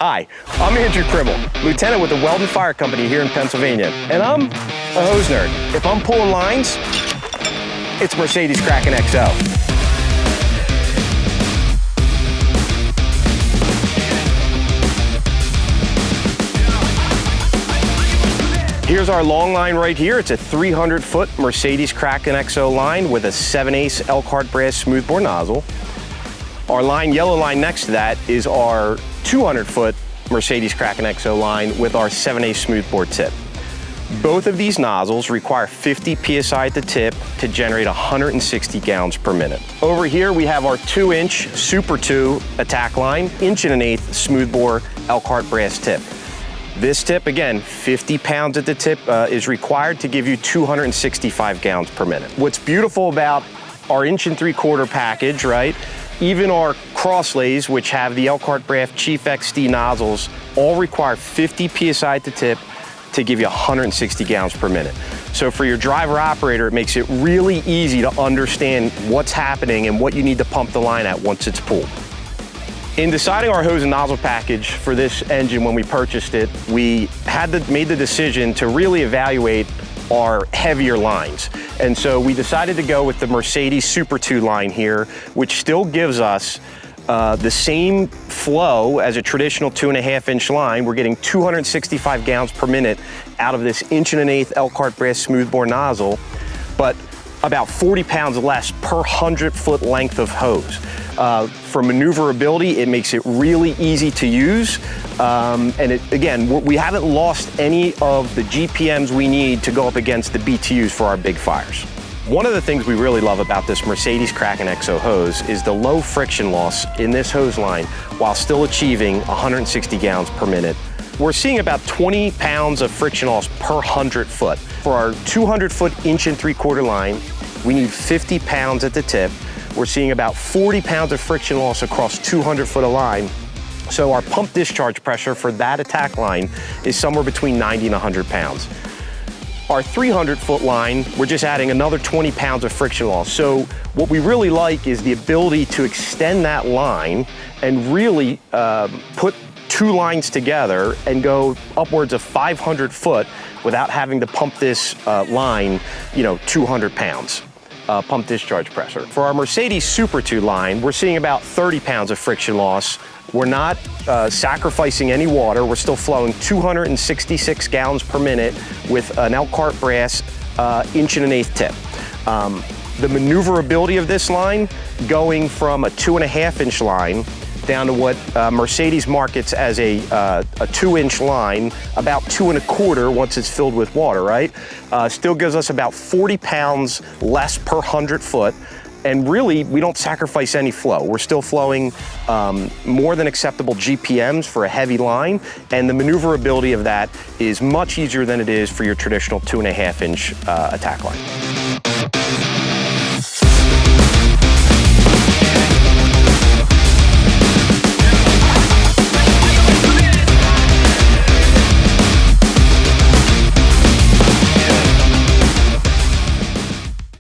Hi, I'm Andrew Kimmel, lieutenant with the Weldon Fire Company here in Pennsylvania, and I'm a hose nerd. If I'm pulling lines, it's Mercedes Kraken XO. Here's our long line right here. It's a 300-foot Mercedes Kraken XO line with a 7/8 Elkhart brass smoothbore nozzle. Our yellow line next to that is our 200-foot Mercedes Kraken XO line with our 7/8 smoothbore tip. Both of these nozzles require 50 PSI at the tip to generate 160 gallons per minute. Over here we have our 2-inch Super 2 attack line, 1.1/8 smoothbore Elkhart brass tip. This tip, again, 50 pounds at the tip is required to give you 265 gallons per minute. What's beautiful about our 1.75-inch package, right? Even our crosslays, which have the Elkhart brass Chief XD nozzles, all require 50 PSI at the tip to give you 160 gallons per minute. So for your driver operator, it makes it really easy to understand what's happening and what you need to pump the line at once it's pulled. In deciding our hose and nozzle package for this engine when we purchased it, we made the decision to really evaluate our heavier lines. And so we decided to go with the Mercedes Super 2 line here, which still gives us the same flow as a traditional 2.5-inch line. We're getting 265 gallons per minute out of this 1.1/8 Elkhart brass smoothbore nozzle, but about 40 pounds less per 100-foot length of hose. For maneuverability, it makes it really easy to use. Again, we haven't lost any of the GPMs we need to go up against the BTUs for our big fires. One of the things we really love about this Mercedes Kraken XO hose is the low friction loss in this hose line while still achieving 160 gallons per minute. We're seeing about 20 pounds of friction loss per 100 foot. For our 200-foot 1.75-inch line, we need 50 pounds at the tip. We're seeing about 40 pounds of friction loss across 200 foot of line. So our pump discharge pressure for that attack line is somewhere between 90 and 100 pounds. Our 300-foot line, we're just adding another 20 pounds of friction loss. So what we really like is the ability to extend that line and really put two lines together and go upwards of 500 foot without having to pump this line, 200 pounds. Pump discharge pressure. For our Mercedes Super 2 line, we're seeing about 30 pounds of friction loss. We're not sacrificing any water. We're still flowing 266 gallons per minute with an Elkhart brass 1.1/8 tip. The maneuverability of this line, going from a 2.5-inch line down to what Mercedes markets as a 2-inch line, about 2.25 once it's filled with water, right? Still gives us about 40 pounds less per 100 foot. And really, we don't sacrifice any flow. We're still flowing more than acceptable GPMs for a heavy line, and the maneuverability of that is much easier than it is for your traditional 2.5-inch attack line.